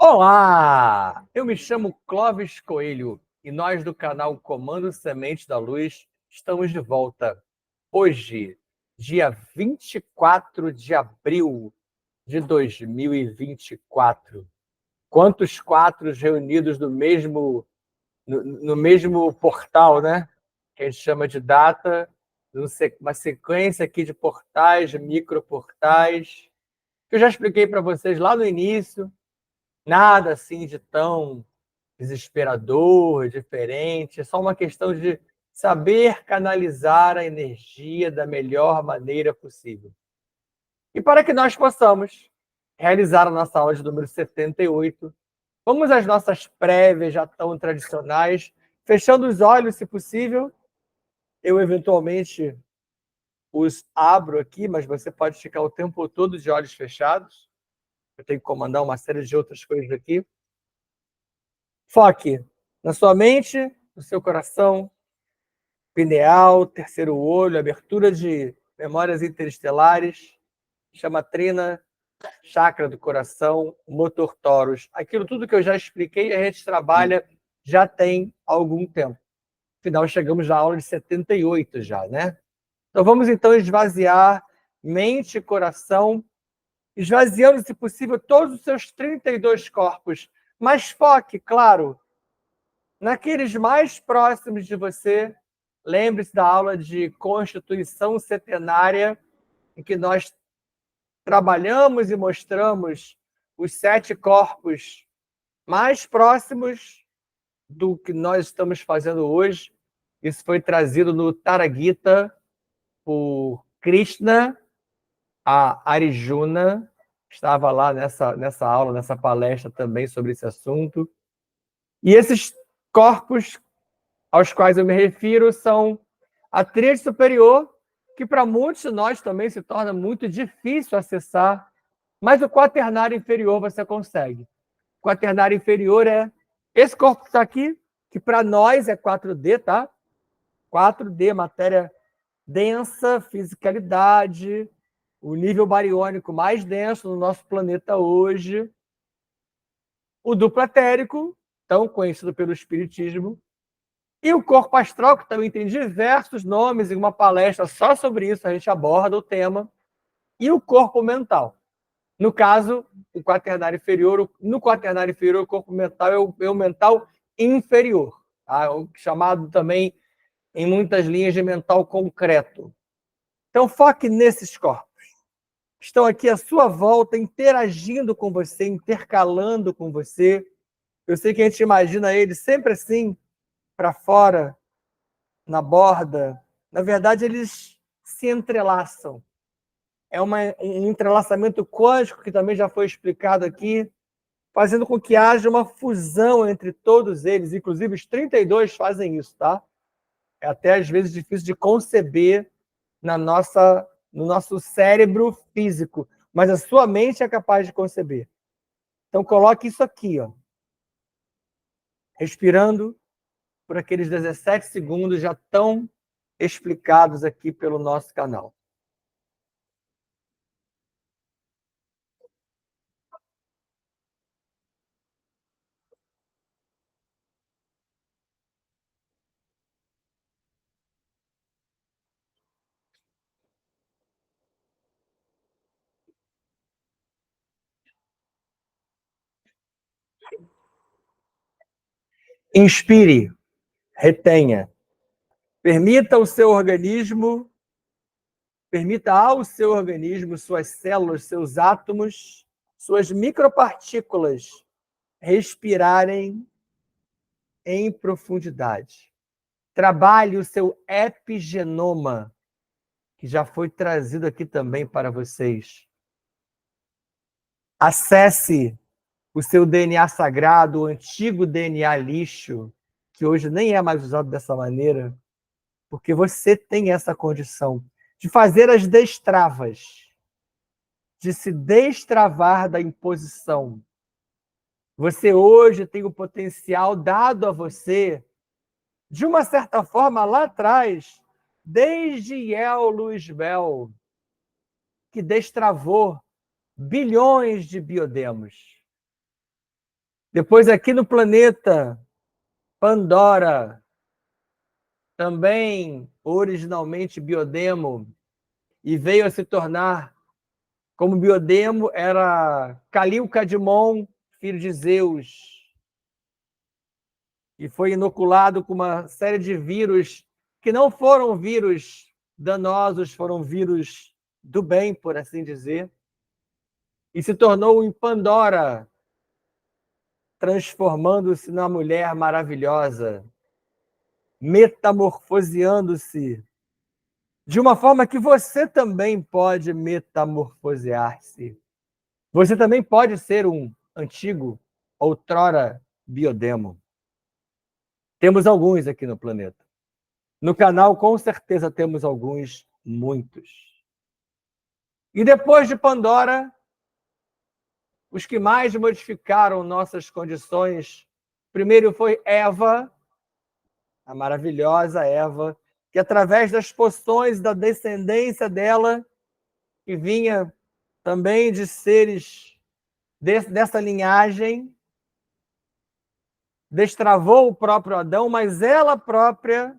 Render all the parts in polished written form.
Olá! Eu me chamo Clóvis Coelho e nós do canal Comando Semente da Luz estamos de volta. Hoje, dia 24 de abril de 2024. Quantos quatros reunidos no mesmo portal, né? Que a gente chama de data, uma sequência aqui de portais, microportais, que eu já expliquei para vocês lá no início. Nada assim de tão desesperador, diferente. É só uma questão de saber canalizar a energia da melhor maneira possível. E para que nós possamos realizar a nossa aula de número 78, vamos às nossas prévias já tão tradicionais, fechando os olhos, se possível. Eu, eventualmente, os abro aqui, mas você pode ficar o tempo todo de olhos fechados. Eu tenho que comandar uma série de outras coisas aqui. Foque na sua mente, no seu coração, pineal, terceiro olho, abertura de memórias interestelares, chamatrina, chakra do coração, motor toros. Aquilo tudo que eu já expliquei, a gente trabalha já tem algum tempo. Afinal, chegamos na aula de 78 já, né? Então vamos então esvaziar mente e coração, esvaziando, se possível, todos os seus 32 corpos. Mas foque, claro, naqueles mais próximos de você. Lembre-se da aula de Constituição Setenária, em que nós trabalhamos e mostramos os 7 corpos mais próximos do que nós estamos fazendo hoje. Isso foi trazido no Tara Gita por Krishna, a Arjuna, que estava lá nessa aula, nessa palestra também sobre esse assunto. E esses corpos aos quais eu me refiro são a tríade superior, que para muitos de nós também se torna muito difícil acessar, mas o quaternário inferior você consegue. O quaternário inferior é esse corpo que está aqui, que para nós é 4D, tá? 4D, matéria densa, fisicalidade, o nível bariônico mais denso no nosso planeta hoje. O duplo etérico, tão conhecido pelo espiritismo, e o corpo astral, que também tem diversos nomes, em uma palestra só sobre isso a gente aborda o tema, e o corpo mental. No caso, o quaternário inferior, no quaternário inferior, o corpo mental é o mental inferior, tá? O chamado também, em muitas linhas, de mental concreto. Então, foque nesses corpos. Estão aqui à sua volta, interagindo com você, intercalando com você. Eu sei que a gente imagina eles sempre assim, para fora, na borda. Na verdade, eles se entrelaçam. É um entrelaçamento quântico, que também já foi explicado aqui, fazendo com que haja uma fusão entre todos eles. Inclusive, os 32 fazem isso, tá? É até, às vezes, difícil de conceber no nosso cérebro físico, mas a sua mente é capaz de conceber. Então, coloque isso aqui, ó. Respirando por aqueles 17 segundos já tão explicados aqui pelo nosso canal. Inspire, retenha. Permita ao seu organismo, suas células, seus átomos, suas micropartículas respirarem em profundidade. Trabalhe o seu epigenoma, que já foi trazido aqui também para vocês. Acesse o seu DNA sagrado, o antigo DNA lixo, que hoje nem é mais usado dessa maneira, porque você tem essa condição de fazer as destravas, de se destravar da imposição. Você hoje tem o potencial dado a você, de uma certa forma, lá atrás, desde Yel Louis Bell, que destravou bilhões de biodemos. Depois, aqui no planeta Pandora, também originalmente Biodemo, e veio a se tornar, como Biodemo, era Calil Cadmon, filho de Zeus, e foi inoculado com uma série de vírus que não foram vírus danosos, foram vírus do bem, por assim dizer, e se tornou em Pandora, transformando-se na mulher maravilhosa, metamorfoseando-se de uma forma que você também pode metamorfosear-se. Você também pode ser um antigo, outrora, Biodemo. Temos alguns aqui no planeta. No canal, com certeza, temos alguns, muitos. E depois de Pandora, os que mais modificaram nossas condições, primeiro foi Eva, a maravilhosa Eva, que através das poções da descendência dela, que vinha também de seres dessa linhagem, destravou o próprio Adão, mas ela própria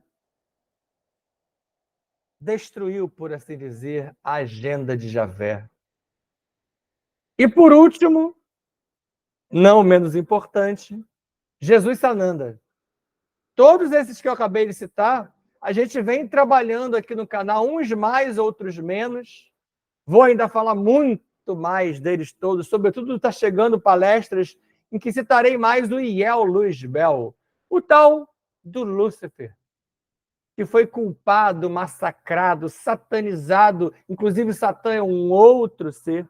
destruiu, por assim dizer, a agenda de Javé. E por último, não menos importante, Jesus Sananda. Todos esses que eu acabei de citar, a gente vem trabalhando aqui no canal, uns mais, outros menos. Vou ainda falar muito mais deles todos, sobretudo está chegando palestras em que citarei mais o Iel Luzbel, o tal do Lúcifer, que foi culpado, massacrado, satanizado, inclusive Satã é um outro ser,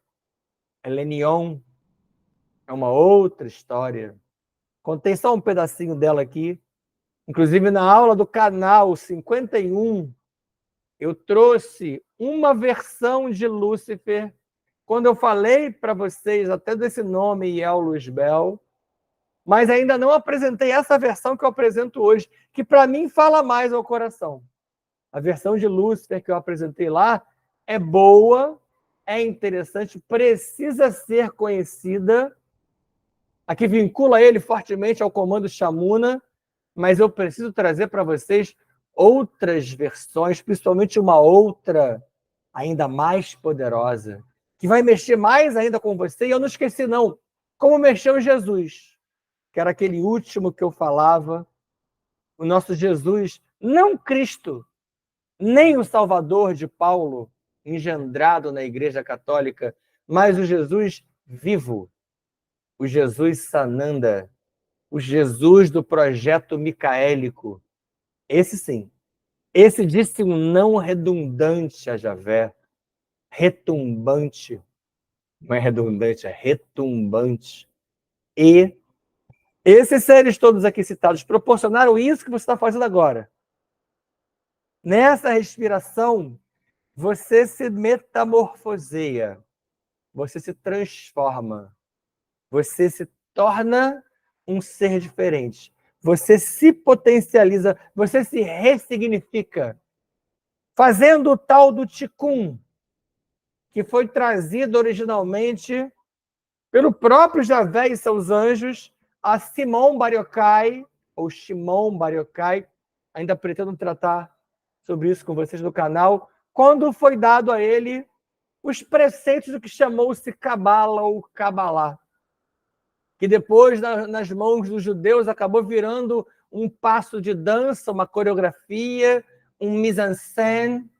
Elenion é uma outra história. Contei só um pedacinho dela aqui, inclusive na aula do canal 51, eu trouxe uma versão de Lúcifer, quando eu falei para vocês até desse nome, Iel Luzbel, mas ainda não apresentei essa versão que eu apresento hoje, que para mim fala mais ao coração. A versão de Lúcifer que eu apresentei lá é boa, é interessante, precisa ser conhecida. Aqui vincula ele fortemente ao comando Shamuna, mas eu preciso trazer para vocês outras versões, principalmente uma outra ainda mais poderosa, que vai mexer mais ainda com você. E eu não esqueci, não, como mexeu Jesus, que era aquele último que eu falava, o nosso Jesus, não Cristo, nem o Salvador de Paulo, engendrado na Igreja Católica, mas o Jesus vivo, o Jesus Sananda, o Jesus do projeto micaélico. Esse sim. Esse disse um não redundante a Javé, retumbante. Não é redundante, é retumbante. E esses seres todos aqui citados proporcionaram isso que você está fazendo agora. Nessa respiração, você se metamorfoseia, você se transforma, você se torna um ser diferente, você se potencializa, você se ressignifica, fazendo o tal do Tikkun, que foi trazido originalmente pelo próprio Javé e seus anjos a Simão Bar Yochai, ou Shimon Bar Yochai, ainda pretendo tratar sobre isso com vocês no canal, quando foi dado a ele os preceitos do que chamou-se Cabala ou Cabalá, que depois, nas mãos dos judeus, acabou virando um passo de dança, uma coreografia, um mise-en-scène,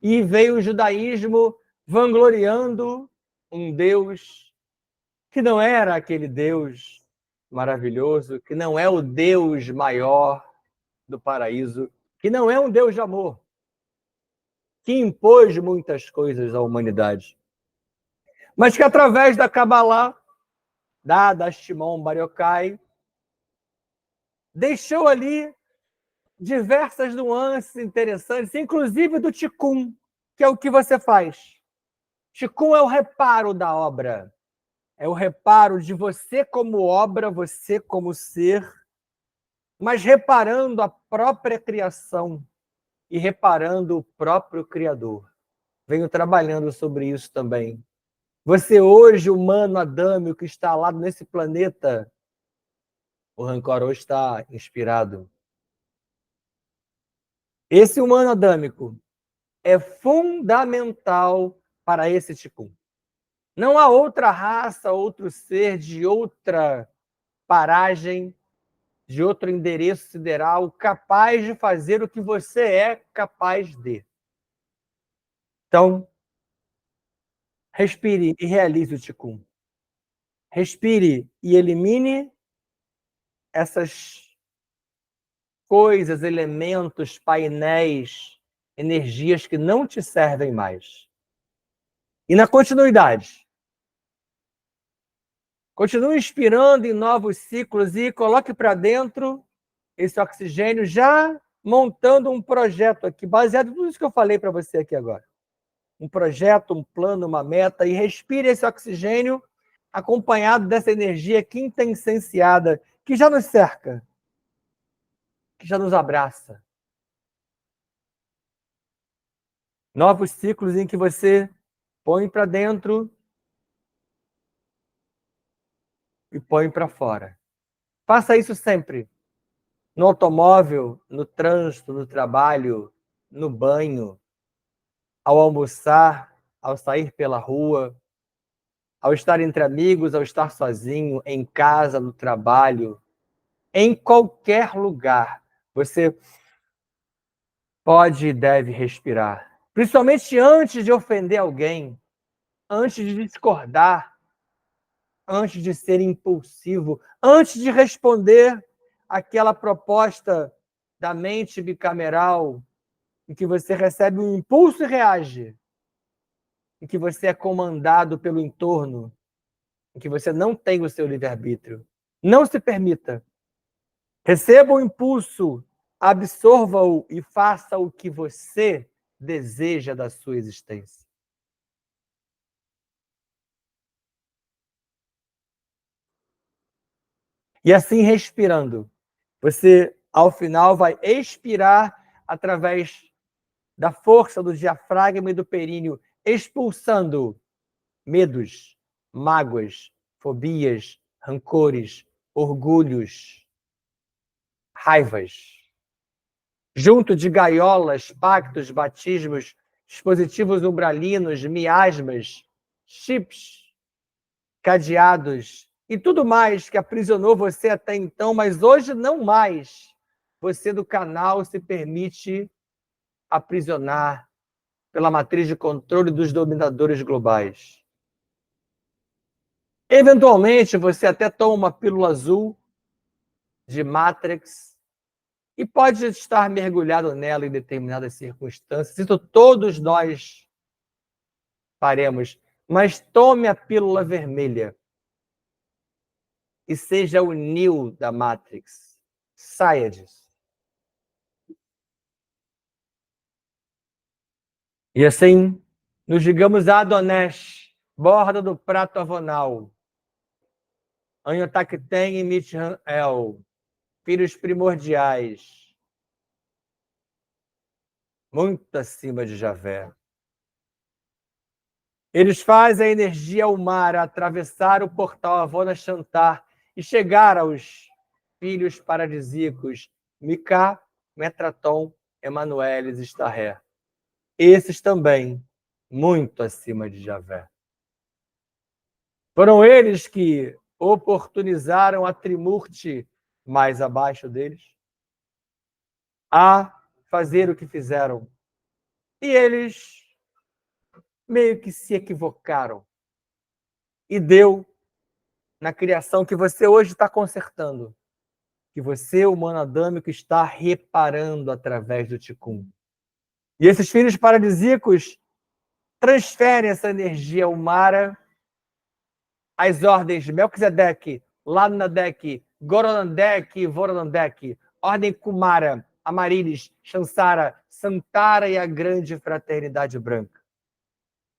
e veio o judaísmo vangloriando um Deus que não era aquele Deus maravilhoso, que não é o Deus maior do paraíso, que não é um Deus de amor, que impôs muitas coisas à humanidade, mas que através da Kabbalah, dada a Shimon Bar Yochai, deixou ali diversas nuances interessantes, inclusive do Tikkun, que é o que você faz. Tikkun é o reparo da obra, é o reparo de você como obra, você como ser, mas reparando a própria criação e reparando o próprio Criador. Venho trabalhando sobre isso também. Você hoje, humano adâmio, que está lá nesse planeta, O rancor hoje está inspirado. Esse humano adâmico é fundamental para esse Ticum. Não há outra raça, outro ser de outra paragem, de outro endereço sideral capaz de fazer o que você é capaz de. Então, respire e realize o Ticum. Respire e elimine essas coisas, elementos, painéis, energias que não te servem mais. E na continuidade, continue inspirando em novos ciclos e coloque para dentro esse oxigênio, já montando um projeto aqui, baseado em tudo isso que eu falei para você aqui agora. Um projeto, um plano, uma meta, e respire esse oxigênio acompanhado dessa energia quintessenciada que já nos cerca, que já nos abraça. Novos ciclos em que você põe para dentro e põe para fora. Faça isso sempre. No automóvel, no trânsito, no trabalho, no banho, ao almoçar, ao sair pela rua, ao estar entre amigos, ao estar sozinho, em casa, no trabalho, em qualquer lugar. Você pode e deve respirar. Principalmente antes de ofender alguém, antes de discordar, antes de ser impulsivo, antes de responder aquela proposta da mente bicameral, em que você recebe um impulso e reage, em que você é comandado pelo entorno, em que você não tem o seu livre-arbítrio. Não se permita. Receba o impulso, absorva-o e faça o que você deseja da sua existência. E assim, respirando, você, ao final, vai expirar através da força do diafragma e do períneo, expulsando medos, mágoas, fobias, rancores, orgulhos, raivas. Junto de gaiolas, pactos, batismos, dispositivos umbralinos, miasmas, chips, cadeados e tudo mais que aprisionou você até então, mas hoje não mais. Você do canal se permite aprisionar pela matriz de controle dos dominadores globais. Eventualmente, você até toma uma pílula azul de Matrix e pode estar mergulhado nela em determinadas circunstâncias. Isso todos nós faremos. Mas tome a pílula vermelha e seja o Neo da Matrix. Saia disso. E assim, nos digamos a Adonesh, borda do prato avonal, Anhotakten e Mithan-El, filhos primordiais, muito acima de Javé. Eles fazem a energia Umara atravessar o portal Avona Shantar e chegar aos filhos paradisíacos Micá, Metraton, Emanueles e Starré. Esses também, muito acima de Javé. Foram eles que oportunizaram a Trimurti mais abaixo deles a fazer o que fizeram. E eles meio que se equivocaram. E deu na criação que você hoje está consertando, que você, humano adâmico, está reparando através do Ticum. E esses filhos paradisíacos transferem essa energia Umara às ordens de Melquisedeque, Ladnadek, Goronandek e Voronandek, ordem Kumara, Amarilis, Shansara, Santara e a grande fraternidade branca.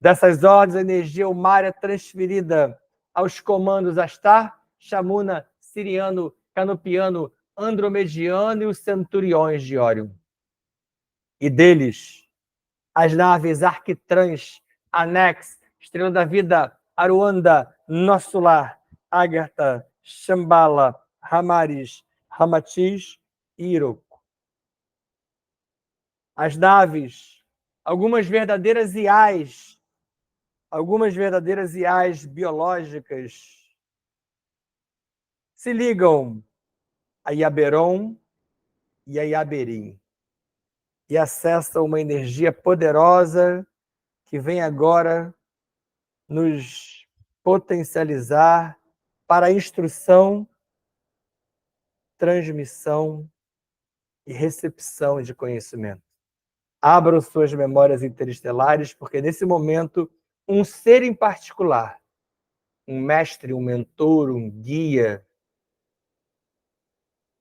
Dessas ordens, a energia Umara é transferida aos comandos Astar, Shamuna, Siriano, Canopiano, Andromediano e os centuriões de Órion. E deles, as naves Arquitrans, Anex, Estrela da Vida, Aruanda, Nosso Lar, Agartha, Shambhala, Ramaris, Ramatiz e Iroko. As naves, algumas verdadeiras IAs biológicas, se ligam a Yaberon e a Yaberim e acessam uma energia poderosa que vem agora nos potencializar para a instrução, transmissão e recepção de conhecimento. Abram suas memórias interestelares, porque nesse momento, um ser em particular, um mestre, um mentor, um guia,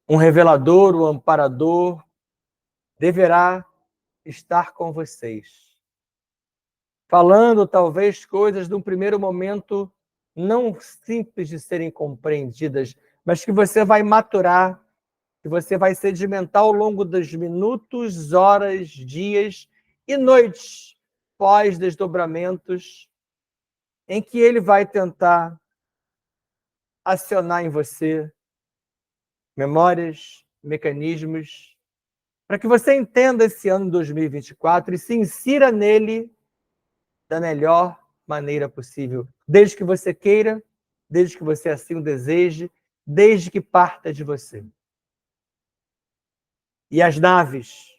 um revelador, um amparador, deverá estar com vocês. Falando talvez coisas de um primeiro momento não simples de serem compreendidas, mas que você vai maturar, que você vai sedimentar ao longo dos minutos, horas, dias e noites pós-desdobramentos, em que ele vai tentar acionar em você memórias, mecanismos, para que você entenda esse ano 2024 e se insira nele da melhor maneira possível, desde que você queira, desde que você assim o deseje, desde que parta de você. E as naves,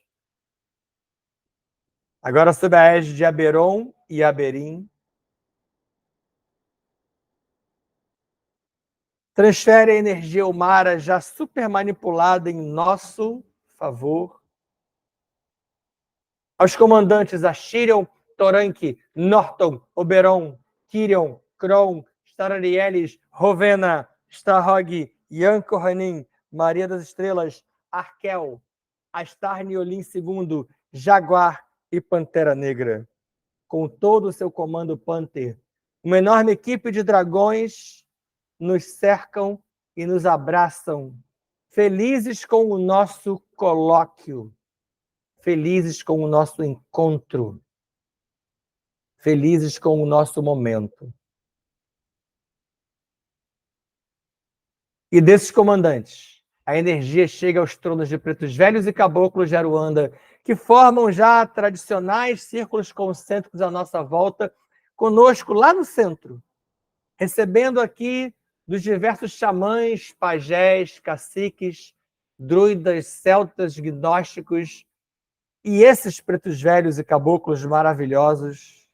agora sob a égide de Aberon e Aberim, transfere a energia humana já super manipulada em nosso favor aos comandantes Ashirion, Toranque, Norton, Oberon, Kirion, Kron, Stararielis, Rovena, Starhog, Yanko Hanin, Maria das Estrelas, Arkel, Astar Niolin II, Jaguar e Pantera Negra. Com todo o seu comando Panther, uma enorme equipe de dragões nos cercam e nos abraçam, felizes com o nosso colóquio, felizes com o nosso encontro, felizes com o nosso momento. E desses comandantes, a energia chega aos tronos de pretos velhos e caboclos de Aruanda, que formam já tradicionais círculos concêntricos à nossa volta, conosco lá no centro, recebendo aqui dos diversos xamãs, pajés, caciques, druidas, celtas, gnósticos, e esses pretos velhos e caboclos maravilhosos,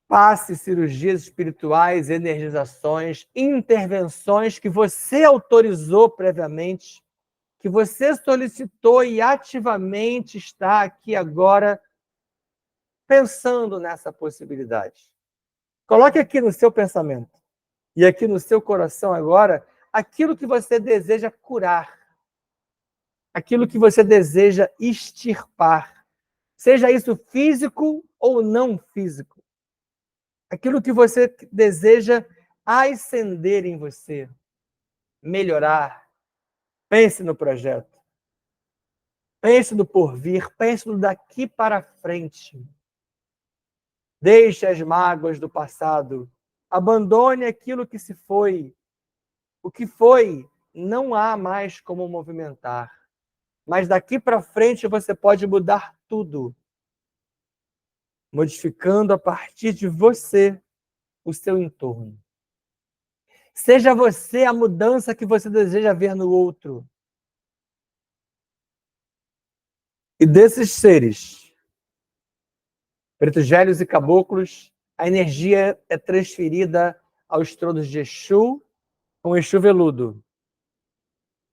passe, cirurgias espirituais, energizações, intervenções que você autorizou previamente, que você solicitou e ativamente está aqui agora pensando nessa possibilidade. Coloque aqui no seu pensamento e aqui no seu coração agora aquilo que você deseja curar, aquilo que você deseja extirpar, seja isso físico ou não físico, aquilo que você deseja ascender em você, melhorar. Pense no projeto, pense no porvir, pense no daqui para frente. Deixe as mágoas do passado, abandone aquilo que se foi. O que foi, não há mais como movimentar. Mas daqui para frente você pode mudar tudo, modificando a partir de você o seu entorno. Seja você a mudança que você deseja ver no outro. E desses seres, pretos velhos e caboclos, a energia é transferida aos tronos de Exu, com Exu veludo,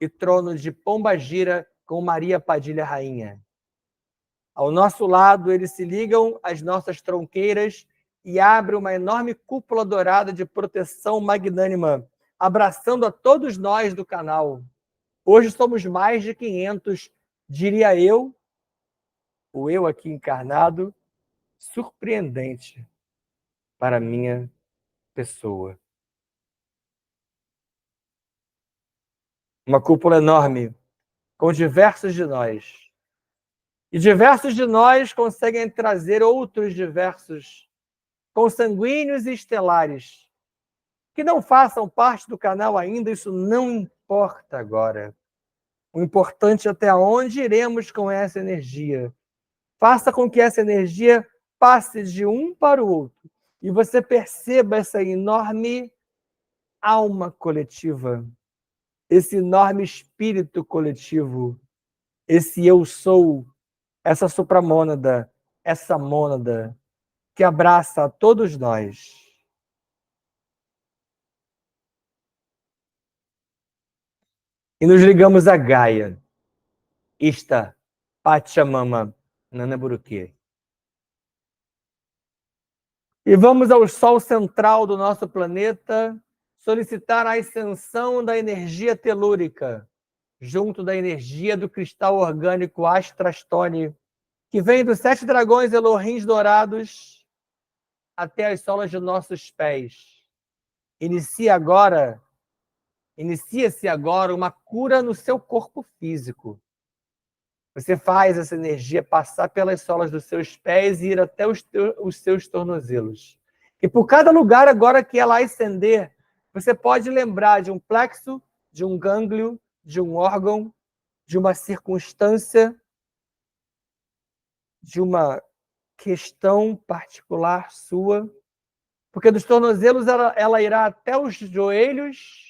e trono de Pombagira, com Maria Padilha Rainha. Ao nosso lado, eles se ligam às nossas tronqueiras e abrem uma enorme cúpula dourada de proteção magnânima, abraçando a todos nós do canal. Hoje somos mais de 500, diria eu, o eu aqui encarnado, surpreendente para minha pessoa. Uma cúpula enorme, com diversos de nós. E diversos de nós conseguem trazer outros diversos, consanguíneos e estelares, que não façam parte do canal ainda, isso não importa agora. O importante é até onde iremos com essa energia. Faça com que essa energia passe de um para o outro e você perceba essa enorme alma coletiva, esse enorme espírito coletivo, esse eu sou, essa supramônada, essa mônada que abraça a todos nós. E nos ligamos a Gaia, esta Pachamama, Nanaburuque. E vamos ao Sol central do nosso planeta solicitar a ascensão da energia telúrica, junto da energia do cristal orgânico Astrastone, que vem dos 7 dragões Elohims dourados até as solas de nossos pés. Inicia-se agora uma cura no seu corpo físico. Você faz essa energia passar pelas solas dos seus pés e ir até os seus tornozelos. E por cada lugar agora que ela ascender, você pode lembrar de um plexo, de um gânglio, de um órgão, de uma circunstância, de uma questão particular sua. Porque dos tornozelos ela irá até os joelhos,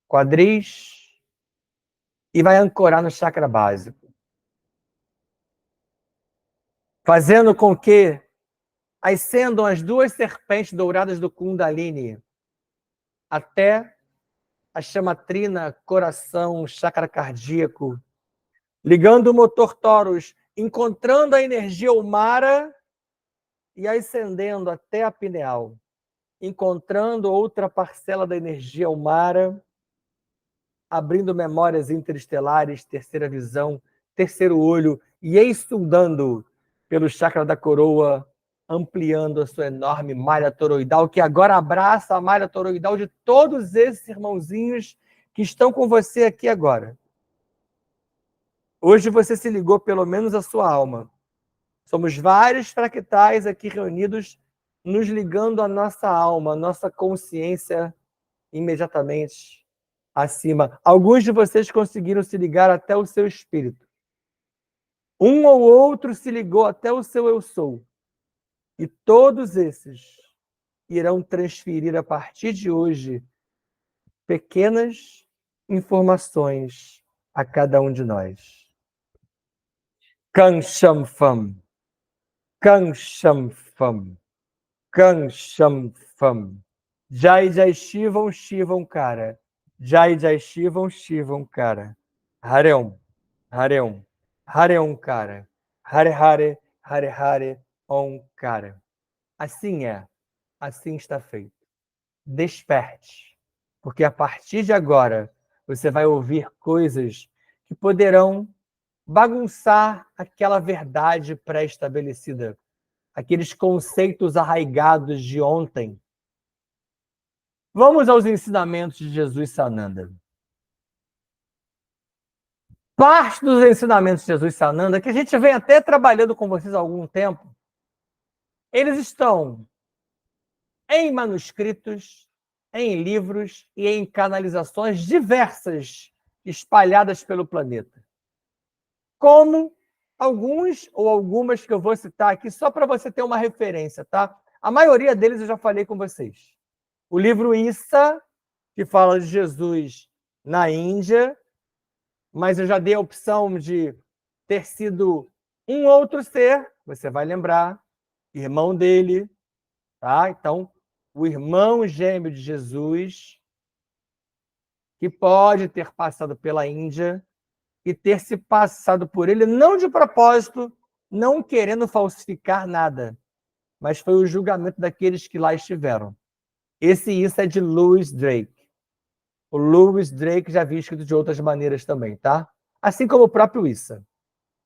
quadris, e vai ancorar no chakra básico, fazendo com que ascendam as 2 serpentes douradas do Kundalini até a chama trina, coração, chakra cardíaco, ligando o motor Taurus, encontrando a energia Umara e ascendendo até a pineal, encontrando outra parcela da energia Umara, abrindo memórias interestelares, terceira visão, terceiro olho e estudando pelo chakra da coroa, ampliando a sua enorme malha toroidal, que agora abraça a malha toroidal de todos esses irmãozinhos que estão com você aqui agora. Hoje você se ligou pelo menos à sua alma. Somos vários fractais aqui reunidos, nos ligando à nossa alma, à nossa consciência imediatamente acima. Alguns de vocês conseguiram se ligar até o seu espírito. Um ou outro se ligou até o seu eu sou. E todos esses irão transferir a partir de hoje pequenas informações a cada um de nós. Kansham Fam. Kansham Fam. Kansham Fam. Jai Jai Shivam Shivam Kara. Jai Jai Shivam Shivam Kara. Hareum. Hareum. Hareum Kara. Hare Hare. Hare Hare. Om Kara. Assim é. Assim está feito. Desperte. Porque a partir de agora você vai ouvir coisas que poderão bagunçar aquela verdade pré-estabelecida, aqueles conceitos arraigados de ontem. Vamos aos ensinamentos de Jesus Sananda. Parte dos ensinamentos de Jesus Sananda, que a gente vem até trabalhando com vocês há algum tempo, eles estão em manuscritos, em livros e em canalizações diversas espalhadas pelo planeta. Como alguns ou algumas que eu vou citar aqui só para você ter uma referência, tá? A maioria deles eu já falei com vocês. O livro Issa, que fala de Jesus na Índia, mas eu já dei a opção de ter sido um outro ser, você vai lembrar, irmão dele, tá? Então, o irmão gêmeo de Jesus, que pode ter passado pela Índia e ter se passado por ele, não de propósito, não querendo falsificar nada, mas foi o julgamento daqueles que lá estiveram. Isso é de Louis Drake. O Louis Drake já havia escrito de outras maneiras também, tá? Assim como o próprio Issa.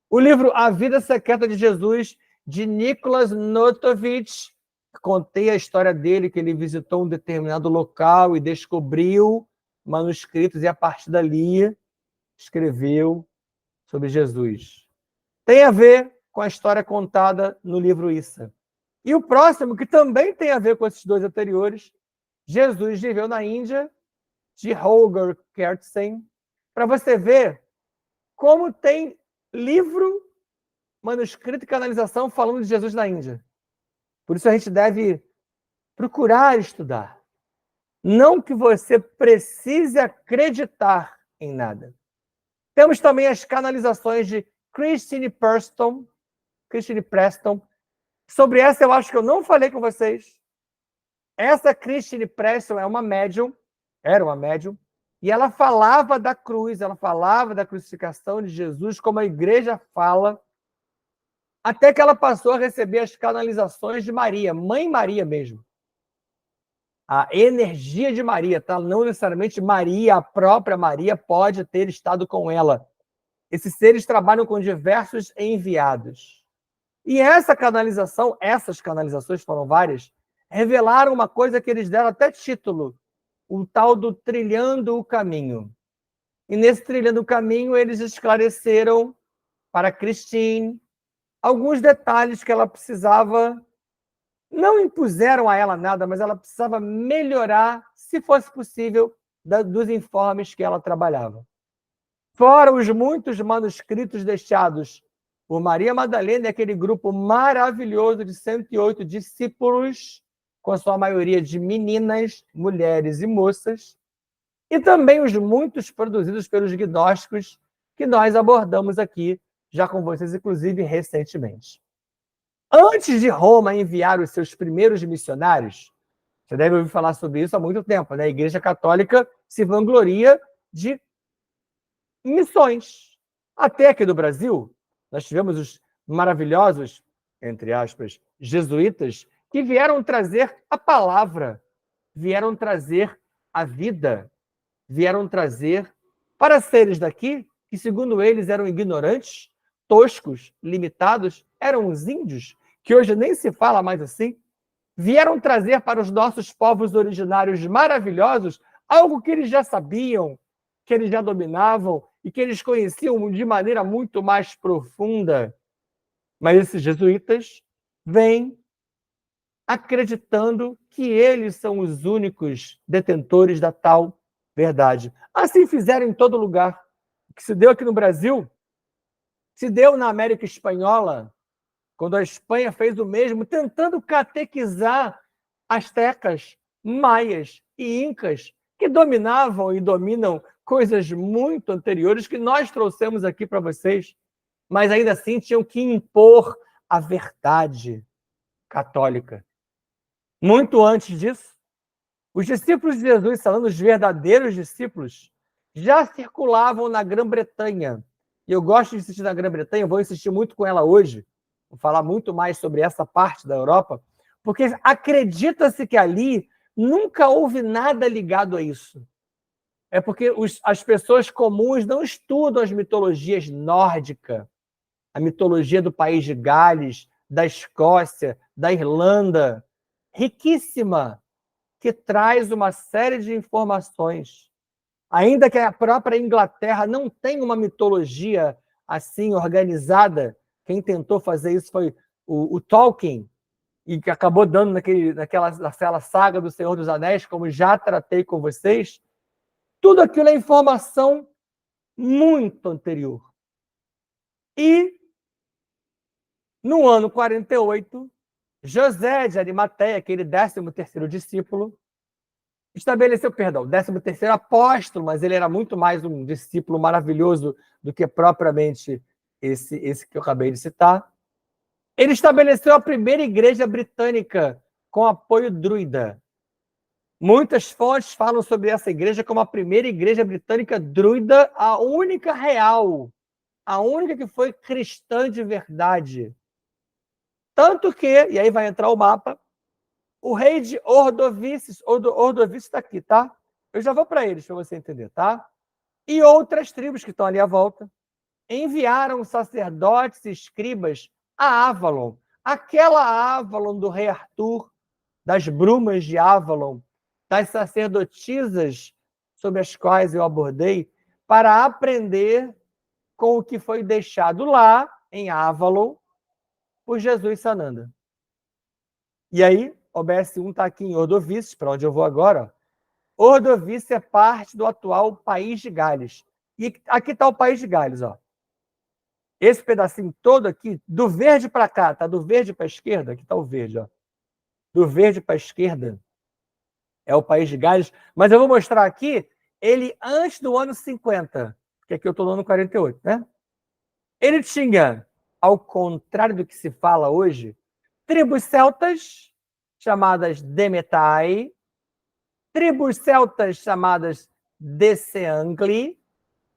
O livro A Vida Secreta de Jesus, de Nicholas Notovitch, contei a história dele, que ele visitou um determinado local e descobriu manuscritos, e a partir dali escreveu sobre Jesus. Tem a ver com a história contada no livro Issa. E o próximo, que também tem a ver com esses dois anteriores, Jesus viveu na Índia, de Holger Kertsen, para você ver como tem livro, manuscrito e canalização falando de Jesus na Índia. Por isso a gente deve procurar estudar. Não que você precise acreditar em nada. Temos também as canalizações de Christine Preston. Sobre essa eu acho que eu não falei com vocês. Essa Christine Preston é uma médium, era uma médium, e ela falava da cruz, ela falava da crucificação de Jesus, como a igreja fala, até que ela passou a receber as canalizações de Maria, Mãe Maria mesmo. A energia de Maria, tá? Não necessariamente Maria, a própria Maria, pode ter estado com ela. Esses seres trabalham com diversos enviados. E essas canalizações foram várias, revelaram uma coisa que eles deram até título, o tal do Trilhando o Caminho. E nesse Trilhando o Caminho, eles esclareceram para Christine alguns detalhes que ela precisava. Não impuseram a ela nada, mas ela precisava melhorar, se fosse possível, dos informes que ela trabalhava. Fora os muitos manuscritos deixados por Maria Madalena e aquele grupo maravilhoso de 108 discípulos, com a sua maioria de meninas, mulheres e moças, e também os muitos produzidos pelos gnósticos, que nós abordamos aqui, já com vocês, inclusive, recentemente. Antes de Roma enviar os seus primeiros missionários, você deve ouvir falar sobre isso há muito tempo, né? A Igreja Católica se vangloria de missões. Até aqui do Brasil, nós tivemos os maravilhosos, entre aspas, jesuítas, que vieram trazer a palavra, vieram trazer a vida, vieram trazer para seres daqui, que segundo eles eram ignorantes, toscos, limitados, eram os índios, que hoje nem se fala mais assim, vieram trazer para os nossos povos originários maravilhosos algo que eles já sabiam, que eles já dominavam e que eles conheciam de maneira muito mais profunda. Mas esses jesuítas vêm acreditando que eles são os únicos detentores da tal verdade. Assim fizeram em todo lugar. O que se deu aqui no Brasil, se deu na América Espanhola, quando a Espanha fez o mesmo, tentando catequizar astecas, maias e incas, que dominavam e dominam coisas muito anteriores que nós trouxemos aqui para vocês, mas ainda assim tinham que impor a verdade católica. Muito antes disso, os discípulos de Jesus, falando os verdadeiros discípulos, já circulavam na Grã-Bretanha. E eu gosto de insistir na Grã-Bretanha, vou insistir muito com ela hoje, vou falar muito mais sobre essa parte da Europa, porque acredita-se que ali nunca houve nada ligado a isso. É porque as pessoas comuns não estudam as mitologias nórdicas, a mitologia do país de Gales, da Escócia, da Irlanda, riquíssima, que traz uma série de informações. Ainda que a própria Inglaterra não tenha uma mitologia assim organizada, quem tentou fazer isso foi o Tolkien, e que acabou dando naquela saga do Senhor dos Anéis, como já tratei com vocês. Tudo aquilo é informação muito anterior. E, no ano 48, José de Arimateia, aquele 13º discípulo, estabeleceu, 13º apóstolo, mas ele era muito mais um discípulo maravilhoso do que propriamente esse que eu acabei de citar. Ele estabeleceu a primeira igreja britânica com apoio druida. Muitas fontes falam sobre essa igreja como a primeira igreja britânica druida, a única real, a única que foi cristã de verdade. Tanto que, e aí vai entrar o mapa, o rei de Ordovício está aqui, tá? Eu já vou para eles, para você entender, tá? E outras tribos que estão ali à volta enviaram sacerdotes e escribas a Avalon, aquela Avalon do rei Arthur, das brumas de Avalon, das sacerdotisas sobre as quais eu abordei, para aprender com o que foi deixado lá, em Avalon, por Jesus Sananda. E aí, OBS1 está aqui em Ordovício, para onde eu vou agora. Ordovício é parte do atual País de Gales. E aqui está o País de Gales, ó. Esse pedacinho todo aqui, do verde para cá, tá? Do verde para a esquerda, aqui está o verde, ó. Do verde para a esquerda é o País de Gales, mas eu vou mostrar aqui ele antes do ano 50, porque aqui eu estou no ano 48, né? Ele tinha, ao contrário do que se fala hoje, tribos celtas, chamadas Demetai, tribos celtas chamadas Deseangli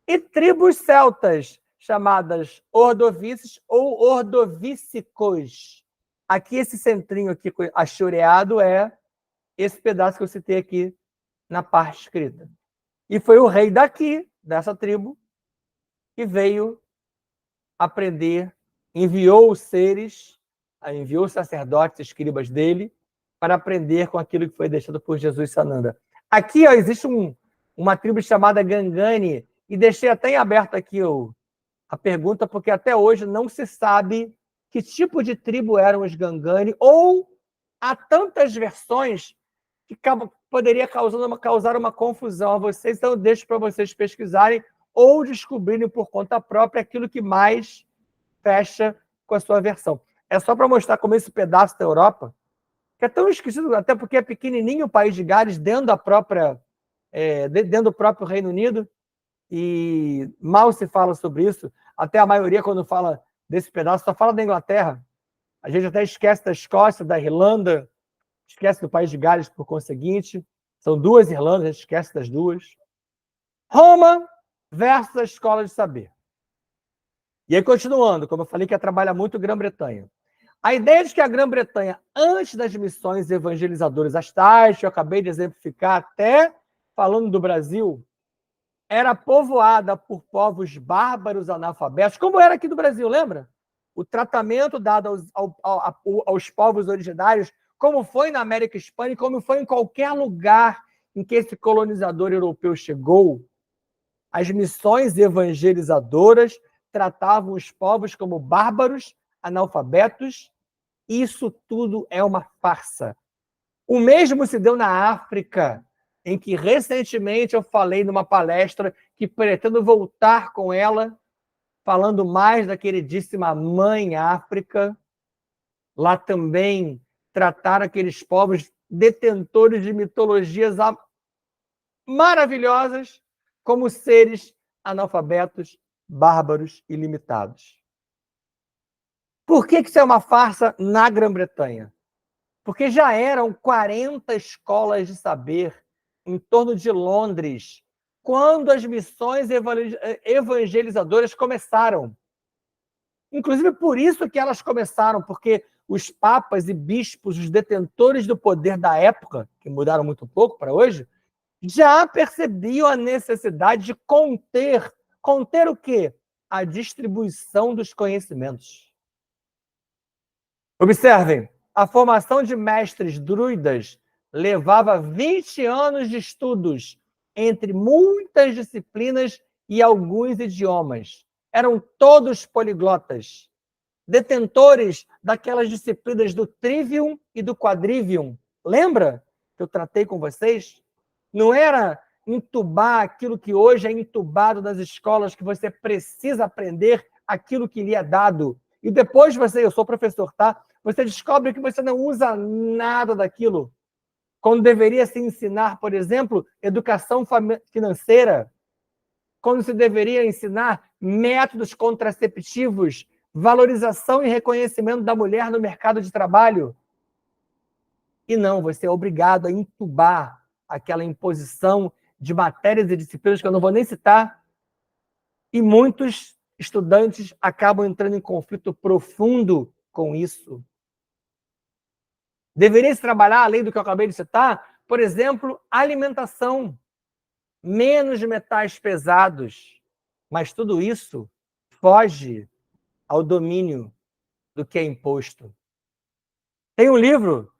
e tribos celtas chamadas Ordovícios ou Ordovícicos. Aqui, esse centrinho aqui achoreado é esse pedaço que eu citei aqui na parte escrita. E foi o rei daqui, dessa tribo, que veio aprender, enviou os seres, enviou os sacerdotes, escribas dele, para aprender com aquilo que foi deixado por Jesus Sananda. Aqui ó, existe uma tribo chamada Gangani, e deixei até em aberto aqui a pergunta, porque até hoje não se sabe que tipo de tribo eram os Gangani, ou há tantas versões que poderia causar uma confusão a vocês, então eu deixo para vocês pesquisarem ou descobrirem por conta própria aquilo que mais fecha com a sua versão. É só para mostrar como esse pedaço da Europa, que é tão esquecido, até porque é pequenininho o País de Gales, dentro do próprio Reino Unido, e mal se fala sobre isso. Até a maioria, quando fala desse pedaço, só fala da Inglaterra. A gente até esquece da Escócia, da Irlanda, esquece do País de Gales, por conseguinte. São duas Irlandas, a gente esquece das duas. Roma versus a Escola de Saber. E aí, continuando, como eu falei, que trabalha muito Grã-Bretanha. A ideia de que a Grã-Bretanha, antes das missões evangelizadoras, as tais que eu acabei de exemplificar, até falando do Brasil, era povoada por povos bárbaros analfabetos, como era aqui do Brasil, lembra? O tratamento dado aos povos originários, como foi na América Hispânica, como foi em qualquer lugar em que esse colonizador europeu chegou, as missões evangelizadoras tratavam os povos como bárbaros, analfabetos. Isso tudo é uma farsa. O mesmo se deu na África, em que recentemente eu falei numa palestra que pretendo voltar com ela, falando mais da queridíssima Mãe África. Lá também trataram aqueles povos detentores de mitologias maravilhosas como seres analfabetos, bárbaros e limitados. Por que isso é uma farsa na Grã-Bretanha? Porque já eram 40 escolas de saber em torno de Londres, quando as missões evangelizadoras começaram. Inclusive por isso que elas começaram, porque os papas e bispos, os detentores do poder da época, que mudaram muito pouco para hoje, já percebiam a necessidade de conter o quê? A distribuição dos conhecimentos. Observem, a formação de mestres druidas levava 20 anos de estudos entre muitas disciplinas e alguns idiomas. Eram todos poliglotas, detentores daquelas disciplinas do trivium e do quadrivium. Lembra que eu tratei com vocês? Não era entubar aquilo que hoje é entubado nas escolas, que você precisa aprender aquilo que lhe é dado. E depois eu sou professor, tá? Você descobre que você não usa nada daquilo. Quando deveria se ensinar, por exemplo, educação financeira. Quando se deveria ensinar métodos contraceptivos, valorização e reconhecimento da mulher no mercado de trabalho. E não, você é obrigado a entubar aquela imposição de matérias e disciplinas que eu não vou nem citar. E muitos estudantes acabam entrando em conflito profundo com isso. Deveria se trabalhar, além do que eu acabei de citar, por exemplo, alimentação, menos metais pesados. Mas tudo isso foge ao domínio do que é imposto. Tem um livro,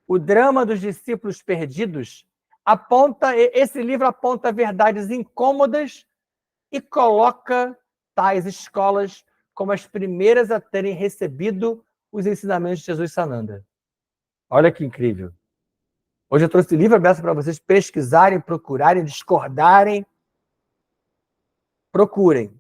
O Drama dos Discípulos Perdidos, esse livro aponta verdades incômodas e coloca tais escolas como as primeiras a terem recebido os ensinamentos de Jesus Sananda. Olha que incrível. Hoje eu trouxe livro aberto para vocês pesquisarem, procurarem, discordarem. Procurem.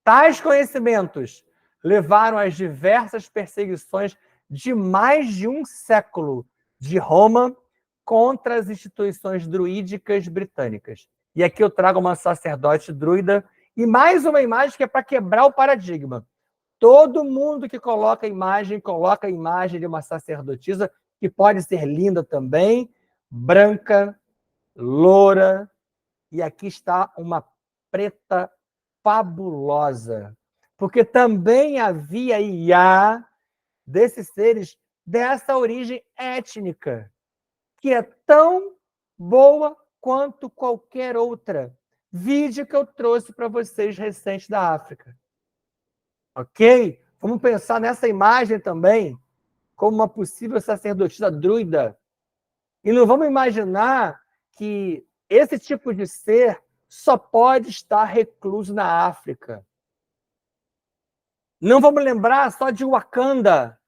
Tais conhecimentos levaram às diversas perseguições de mais de um século de Roma contra as instituições druídicas britânicas. E aqui eu trago uma sacerdote druida e mais uma imagem que é para quebrar o paradigma. Todo mundo que coloca a imagem de uma sacerdotisa, que pode ser linda também, branca, loura, e aqui está uma preta fabulosa, porque também havia e há desses seres dessa origem étnica, que é tão boa quanto qualquer outra. Vídeo que eu trouxe para vocês recente da África. Ok? Vamos pensar nessa imagem também como uma possível sacerdotisa druida. E não vamos imaginar que esse tipo de ser só pode estar recluso na África. Não vamos lembrar só de Wakanda,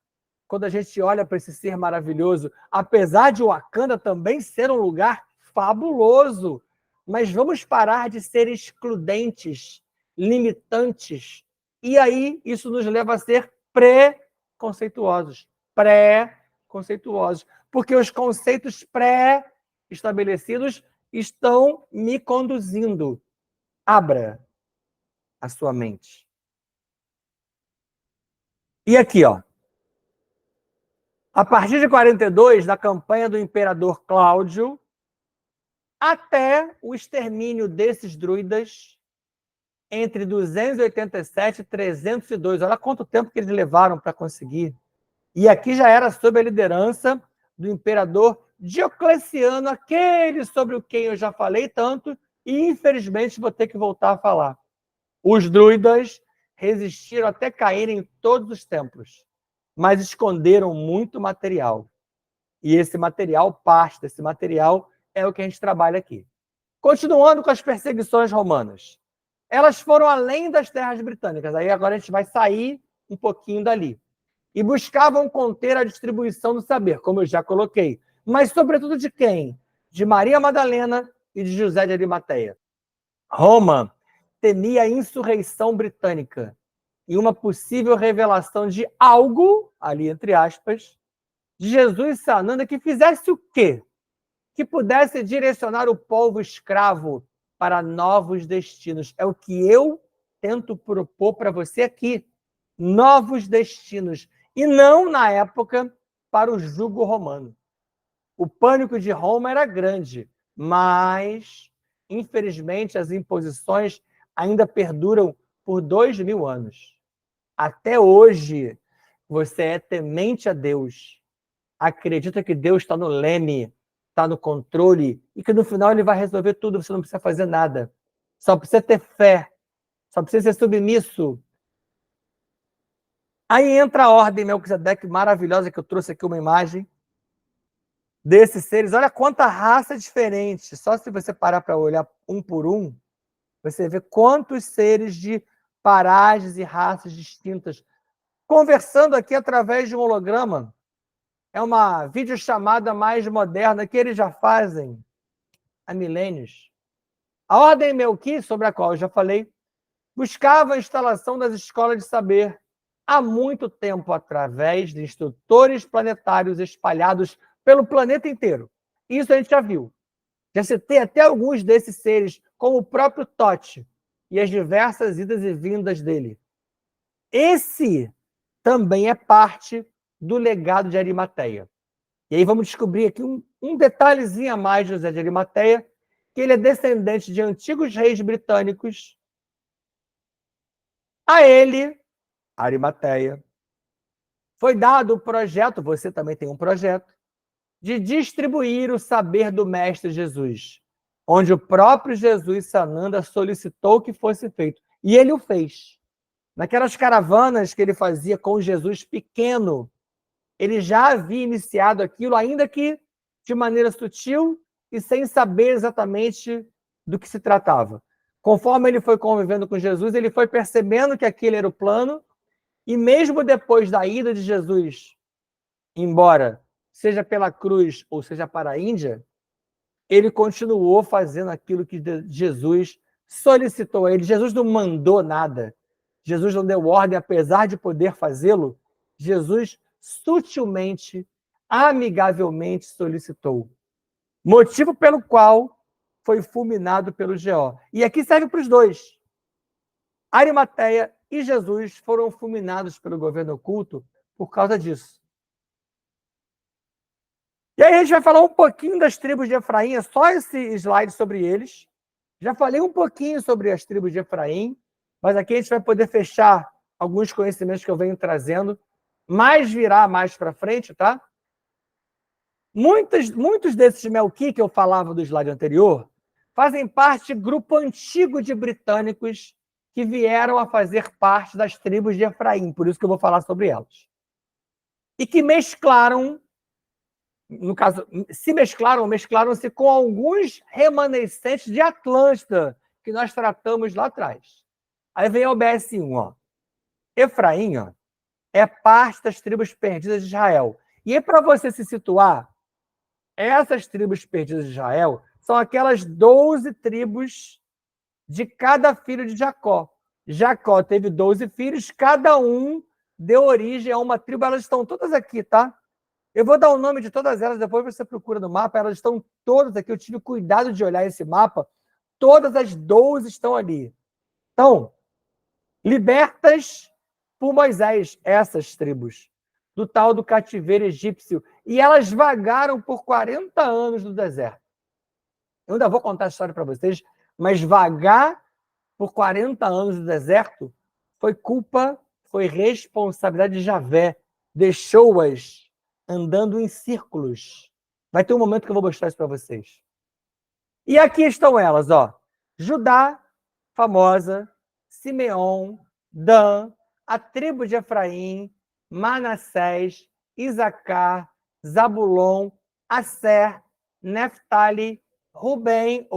quando a gente olha para esse ser maravilhoso. Apesar de Wakanda também ser um lugar fabuloso, mas vamos parar de ser excludentes, limitantes. E aí isso nos leva a ser pré-conceituosos. Pré-conceituosos. Porque os conceitos pré-estabelecidos estão me conduzindo. Abra a sua mente. E aqui, ó. A partir de 42, da campanha do imperador Cláudio, até o extermínio desses druidas entre 287 e 302. Olha quanto tempo que eles levaram para conseguir. E aqui já era sob a liderança do imperador Diocleciano, aquele sobre o quem eu já falei tanto, e infelizmente vou ter que voltar a falar. Os druidas resistiram até caírem em todos os templos, mas esconderam muito material. E esse material, parte desse material, é o que a gente trabalha aqui. Continuando com as perseguições romanas. Elas foram além das terras britânicas. Aí agora a gente vai sair um pouquinho dali. E buscavam conter a distribuição do saber, como eu já coloquei. Mas, sobretudo, de quem? De Maria Madalena e de José de Arimateia. Roma temia a insurreição britânica e uma possível revelação de algo, ali entre aspas, de Jesus Sananda, que fizesse o quê? Que pudesse direcionar o povo escravo para novos destinos. É o que eu tento propor para você aqui. Novos destinos. E não, na época, para o jugo romano. O pânico de Roma era grande, mas, infelizmente, as imposições ainda perduram por 2000 anos. Até hoje, você é temente a Deus. Acredita que Deus está no leme, está no controle, e que no final ele vai resolver tudo, você não precisa fazer nada. Só precisa ter fé, só precisa ser submisso. Aí entra a ordem Melquisedeque maravilhosa, que eu trouxe aqui uma imagem desses seres. Olha quanta raça diferente. Só se você parar para olhar um por um, você vê quantos seres de paragens e raças distintas conversando aqui através de um holograma. É uma videochamada mais moderna que eles já fazem há milênios. A ordem Melqui, sobre a qual eu já falei, buscava a instalação das escolas de saber há muito tempo através de instrutores planetários espalhados pelo planeta inteiro. Isso a gente já viu. Já citei até alguns desses seres, como o próprio Tote e as diversas idas e vindas dele. Esse também é parte do legado de Arimateia. E aí vamos descobrir aqui um detalhezinho a mais de José de Arimateia, que ele é descendente de antigos reis britânicos. A ele, Arimateia, foi dado o projeto, você também tem um projeto, de distribuir o saber do Mestre Jesus, onde o próprio Jesus Sananda solicitou que fosse feito. E ele o fez. Naquelas caravanas que ele fazia com Jesus pequeno, ele já havia iniciado aquilo, ainda que de maneira sutil e sem saber exatamente do que se tratava. Conforme ele foi convivendo com Jesus, ele foi percebendo que aquele era o plano, e mesmo depois da ida de Jesus embora, seja pela cruz ou seja para a Índia, ele continuou fazendo aquilo que Jesus solicitou a ele. Jesus não mandou nada. Jesus não deu ordem, apesar de poder fazê-lo. Jesus sutilmente, amigavelmente solicitou. Motivo pelo qual foi fulminado pelo GO. E aqui serve para os dois. Arimateia e Jesus foram fulminados pelo governo oculto por causa disso. E aí a gente vai falar um pouquinho das tribos de Efraim, é só esse slide sobre eles. Já falei um pouquinho sobre as tribos de Efraim, mas aqui a gente vai poder fechar alguns conhecimentos que eu venho trazendo, mas virá mais para frente, tá? Muitos desses Melqui que eu falava do slide anterior fazem parte do grupo antigo de britânicos que vieram a fazer parte das tribos de Efraim, por isso que eu vou falar sobre elas. E que mesclaram, no caso, mesclaram-se com alguns remanescentes de Atlântida, que nós tratamos lá atrás. Aí vem o BS1, ó. Efraim, ó, é parte das tribos perdidas de Israel. E aí, para você se situar, essas tribos perdidas de Israel são aquelas 12 tribos de cada filho de Jacó. Jacó teve 12 filhos, cada um deu origem a uma tribo. Elas estão todas aqui, tá? Eu vou dar o nome de todas elas, depois você procura no mapa. Elas estão todas aqui. Eu tive cuidado de olhar esse mapa. Todas as 12 estão ali. Então, libertas por Moisés, essas tribos, do tal do cativeiro egípcio. E elas vagaram por 40 anos no deserto. Eu ainda vou contar a história para vocês, mas vagar por 40 anos no deserto foi responsabilidade de Javé. Deixou-as andando em círculos. Vai ter um momento que eu vou mostrar isso para vocês. E aqui estão elas, ó. Judá, famosa, Simeão, Dan, a tribo de Efraim, Manassés, Isacar, Zabulon, Asser, Neftali, Ruben,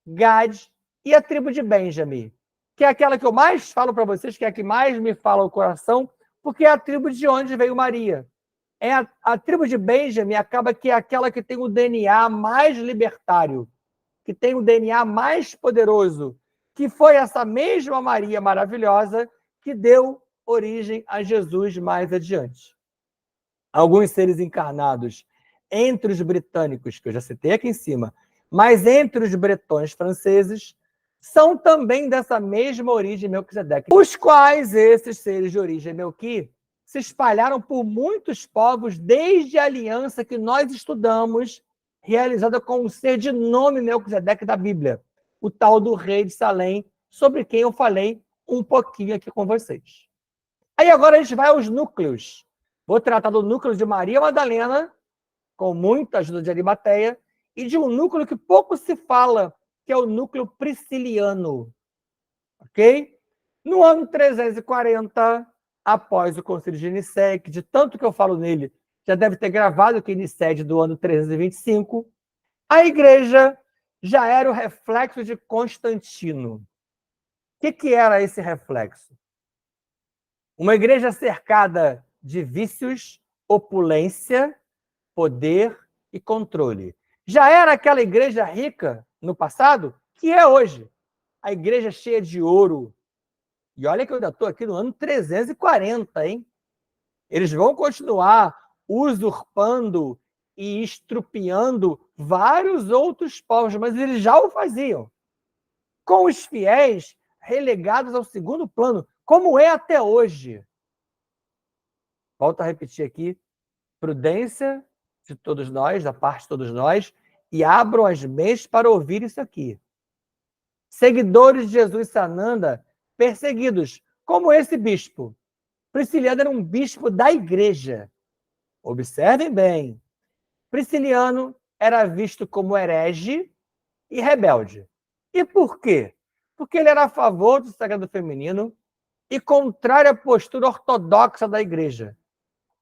Gad e a tribo de Benjamim, que é aquela que eu mais falo para vocês, que é a que mais me fala o coração, porque é a tribo de onde veio Maria. A tribo de Benjamim acaba que é aquela que tem o DNA mais libertário, que tem o DNA mais poderoso, que foi essa mesma Maria maravilhosa que deu origem a Jesus mais adiante. Alguns seres encarnados entre os britânicos, que eu já citei aqui em cima, mas entre os bretões franceses, são também dessa mesma origem Melquisedeque, os quais esses seres de origem Melqui se espalharam por muitos povos desde a aliança que nós estudamos, realizada com o ser de nome Melquisedeque da Bíblia, o tal do rei de Salém, sobre quem eu falei um pouquinho aqui com vocês. Aí agora a gente vai aos núcleos. Vou tratar do núcleo de Maria Madalena, com muita ajuda de Arimateia, e de um núcleo que pouco se fala, que é o núcleo prisciliano. Ok? No ano 340, após o Concílio de Nicéia, que de tanto que eu falo nele, já deve ter gravado que Nicéia do ano 325, a igreja já era o reflexo de Constantino. O que era esse reflexo? Uma igreja cercada de vícios, opulência, poder e controle. Já era aquela igreja rica no passado, que é hoje. A igreja cheia de ouro. E olha que eu ainda estou aqui no ano 340, hein? Eles vão continuar usurpando e estrupiando vários outros povos, mas eles já o faziam. Com os fiéis relegados ao segundo plano, como é até hoje. Volto a repetir aqui, prudência de todos nós, da parte de todos nós, e abram as mentes para ouvir isso aqui. Seguidores de Jesus Sananda, perseguidos, como esse bispo. Prisciliano era um bispo da igreja. Observem bem. Prisciliano era visto como herege e rebelde. E por quê? Porque ele era a favor do sagrado feminino e contrário à postura ortodoxa da igreja.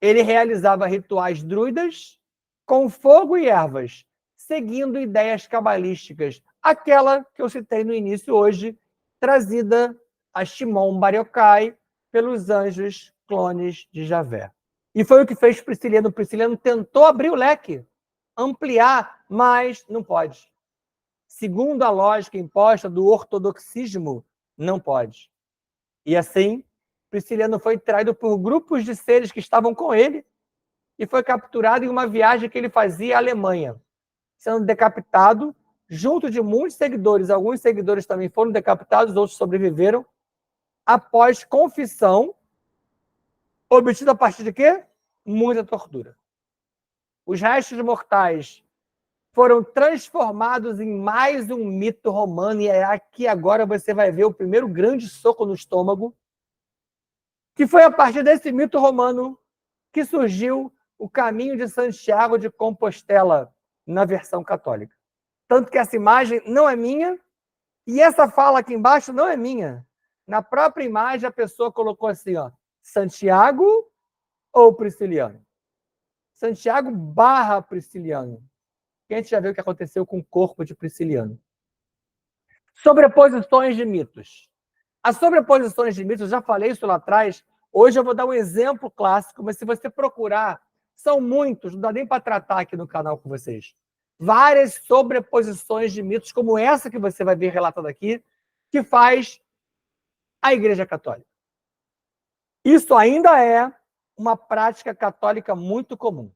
Ele realizava rituais druidas com fogo e ervas, seguindo ideias cabalísticas, aquela que eu citei no início hoje, trazida a Shimon Bar Yochai pelos anjos clones de Javé. E foi o que fez Prisciliano. Prisciliano tentou abrir o leque, ampliar, mas não pode. Segundo a lógica imposta do ortodoxismo, não pode. E assim, Prisciliano foi traído por grupos de seres que estavam com ele e foi capturado em uma viagem que ele fazia à Alemanha, sendo decapitado junto de muitos seguidores. Alguns seguidores também foram decapitados, outros sobreviveram, após confissão, obtida a partir de quê? Muita tortura. Os restos mortais foram transformados em mais um mito romano, e é aqui agora você vai ver o primeiro grande soco no estômago, que foi a partir desse mito romano que surgiu o caminho de Santiago de Compostela na versão católica. Tanto que essa imagem não é minha, e essa fala aqui embaixo não é minha. Na própria imagem, a pessoa colocou assim, ó, Santiago ou Prisciliano? Santiago barra Prisciliano. Que a gente já viu o que aconteceu com o corpo de Prisciliano. Sobreposições de mitos. As sobreposições de mitos, eu já falei isso lá atrás, hoje eu vou dar um exemplo clássico, mas se você procurar, são muitos, não dá nem para tratar aqui no canal com vocês. Várias sobreposições de mitos, como essa que você vai ver relatada aqui, que faz a Igreja Católica. Isso ainda é uma prática católica muito comum.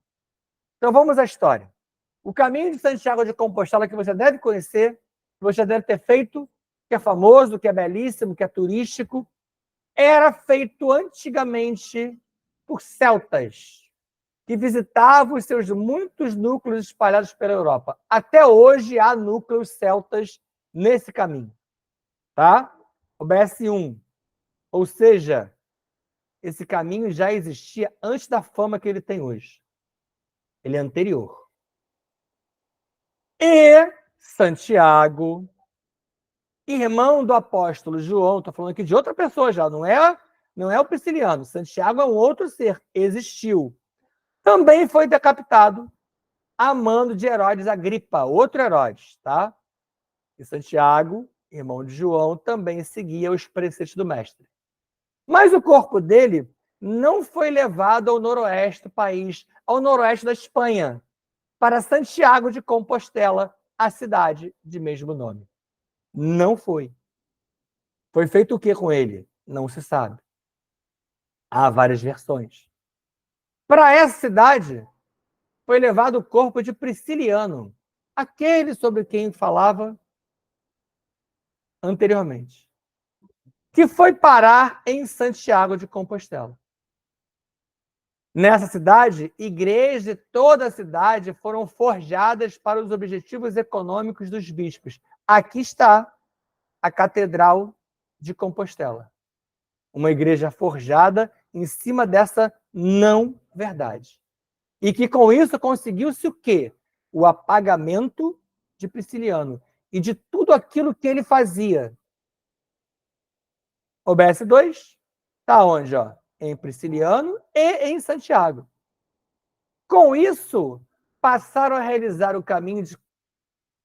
Então vamos à história. O caminho de Santiago de Compostela, que você deve conhecer, que você deve ter feito, que é famoso, que é belíssimo, que é turístico, era feito antigamente por celtas, que visitavam os seus muitos núcleos espalhados pela Europa. Até hoje há núcleos celtas nesse caminho. Tá? O BS1. Ou seja, esse caminho já existia antes da fama que ele tem hoje. Ele é anterior. E Santiago, irmão do apóstolo João, estou falando aqui de outra pessoa já, não é o Prisciliano. Santiago é um outro ser, existiu. Também foi decapitado a mando de Herodes Agripa, outro Herodes, tá? E Santiago, irmão de João, também seguia os preceitos do mestre. Mas o corpo dele não foi levado ao noroeste do país, ao noroeste da Espanha, para Santiago de Compostela, a cidade de mesmo nome. Não foi. Foi feito o que com ele? Não se sabe. Há várias versões. Para essa cidade, foi levado o corpo de Prisciliano, aquele sobre quem falava anteriormente, que foi parar em Santiago de Compostela. Nessa cidade, igrejas de toda a cidade foram forjadas para os objetivos econômicos dos bispos. Aqui está a Catedral de Compostela. Uma igreja forjada em cima dessa não verdade. E que com isso conseguiu-se o quê? O apagamento de Prisciliano e de tudo aquilo que ele fazia. O BS2 está onde? Ó? Em Prisciliano e em Santiago. Com isso, passaram a realizar o caminho de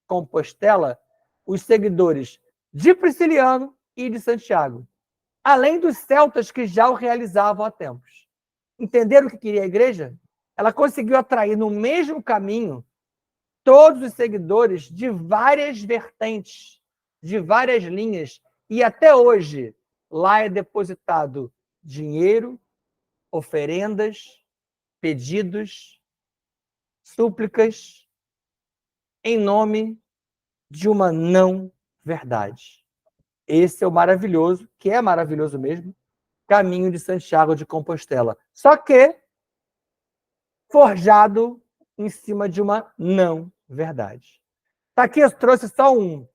Compostela os seguidores de Prisciliano e de Santiago, além dos celtas que já o realizavam há tempos. Entenderam o que queria a igreja? Ela conseguiu atrair no mesmo caminho todos os seguidores de várias vertentes, de várias linhas, e até hoje lá é depositado dinheiro, oferendas, pedidos, súplicas, em nome de uma não verdade. Esse é o maravilhoso, que é maravilhoso mesmo, caminho de Santiago de Compostela. Só que forjado em cima de uma não verdade. Tá aqui, eu trouxe só um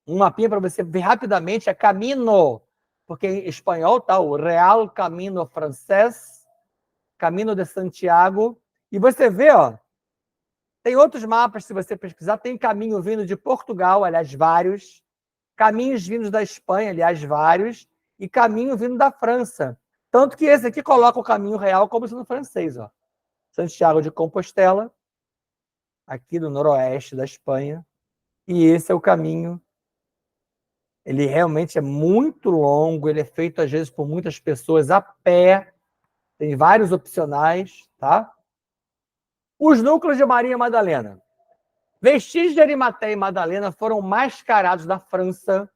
mapinha para você ver rapidamente, é Camino, porque em espanhol tá o Real Camino Francês, Camino de Santiago, e você vê, ó, tem outros mapas, se você pesquisar, tem caminho vindo de Portugal, aliás, vários, caminhos vindos da Espanha, aliás, vários, e caminho vindo da França. Tanto que esse aqui coloca o caminho real como sendo francês, ó. Santiago de Compostela, aqui no noroeste da Espanha, e esse é o caminho. Ele realmente é muito longo, ele é feito às vezes por muitas pessoas a pé, Tem vários opcionais, tá? Os núcleos de Maria Madalena. Vestígios de Arimateia e Madalena foram mascarados da França,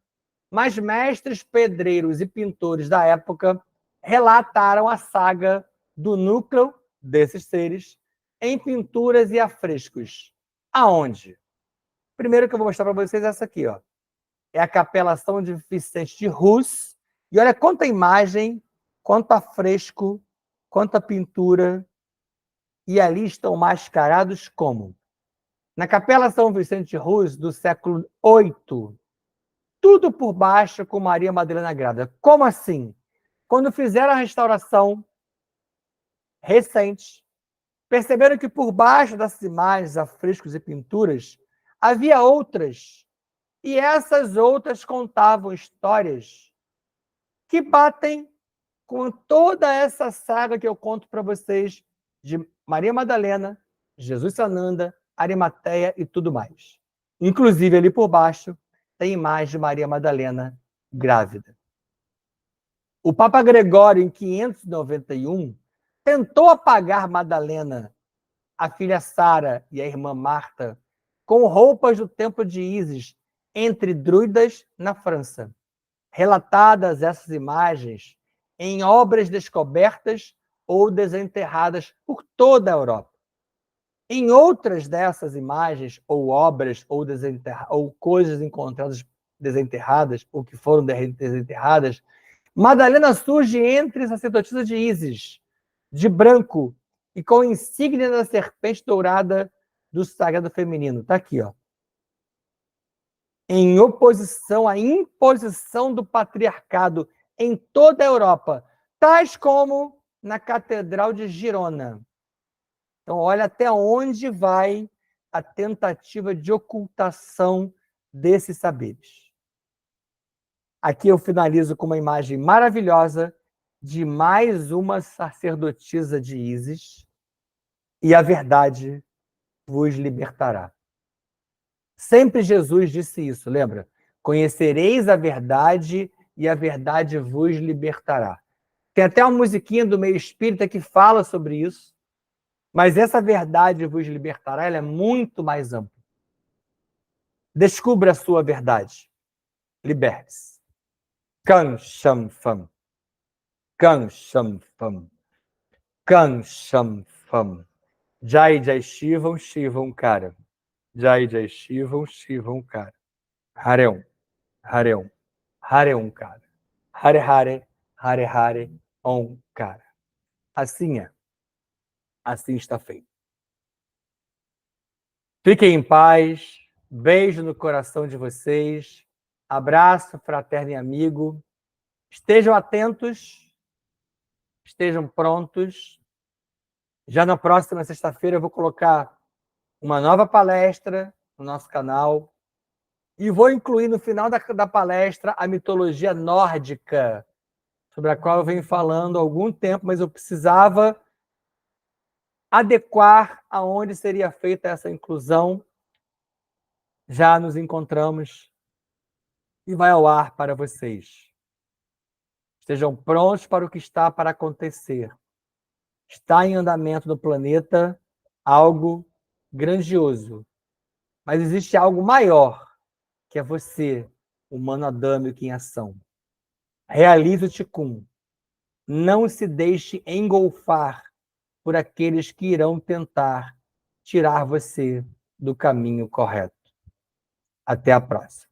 mas mestres pedreiros e pintores da época relataram a saga do núcleo desses seres em pinturas e afrescos. Aonde? Primeiro que eu vou mostrar para vocês é essa aqui, ó. É a Capela São Vicente de Rus. E olha quanta imagem, quanto afresco, quanta pintura. E ali estão mascarados como? Na Capela São Vicente de Rus, do século VIII, tudo por baixo com Maria Madalena grávida. Como assim? Quando fizeram a restauração recente, perceberam que por baixo dessas imagens, afrescos e pinturas, havia outras. E essas outras contavam histórias que batem com toda essa saga que eu conto para vocês de Maria Madalena, Jesus Sananda, Arimateia e tudo mais. Inclusive, ali por baixo, tem imagem de Maria Madalena grávida. O Papa Gregório, em 591, tentou apagar Madalena, a filha Sara e a irmã Marta, com roupas do templo de Ísis, entre druidas na França. Relatadas essas imagens em obras descobertas ou desenterradas por toda a Europa. Em outras dessas imagens, ou obras, ou coisas encontradas desenterradas, ou que foram desenterradas, Madalena surge entre sacerdotisas de Ísis, de branco, e com insígnia da serpente dourada do sagrado feminino. Está aqui, ó. Em oposição à imposição do patriarcado em toda a Europa, tais como na Catedral de Girona. Então, olha até onde vai a tentativa de ocultação desses saberes. Aqui eu finalizo com uma imagem maravilhosa de mais uma sacerdotisa de Ísis, e a verdade vos libertará. Sempre Jesus disse isso, lembra? Conhecereis a verdade e a verdade vos libertará. Tem até uma musiquinha do meio espírita que fala sobre isso, mas essa verdade vos libertará, ela é muito mais ampla. Descubra a sua verdade. Liberte-se. Kan Sham Fam. Kan Sham Fam. Kan Sham Fam. Jai Jai Shivam Shivam Cara. Jai Jai Shivam Shivam Cara. Hareum. Hareum. Hareum Cara. Hare Hare. Hare Hare. Om Cara. Assim é. Assim está feito. Fiquem em paz. Beijo no coração de vocês. Abraço fraterno e amigo. Estejam atentos. Estejam prontos. Já na próxima sexta-feira eu vou colocar uma nova palestra no nosso canal e vou incluir no final da palestra a mitologia nórdica, sobre a qual eu venho falando há algum tempo, mas eu precisava adequar aonde seria feita essa inclusão. Já nos encontramos e vai ao ar para vocês. Estejam prontos para o que está para acontecer. Está em andamento no planeta algo grandioso. Mas existe algo maior, que é você, humano adâmico em ação. Realize o Ticum. Não se deixe engolfar por aqueles que irão tentar tirar você do caminho correto. Até a próxima.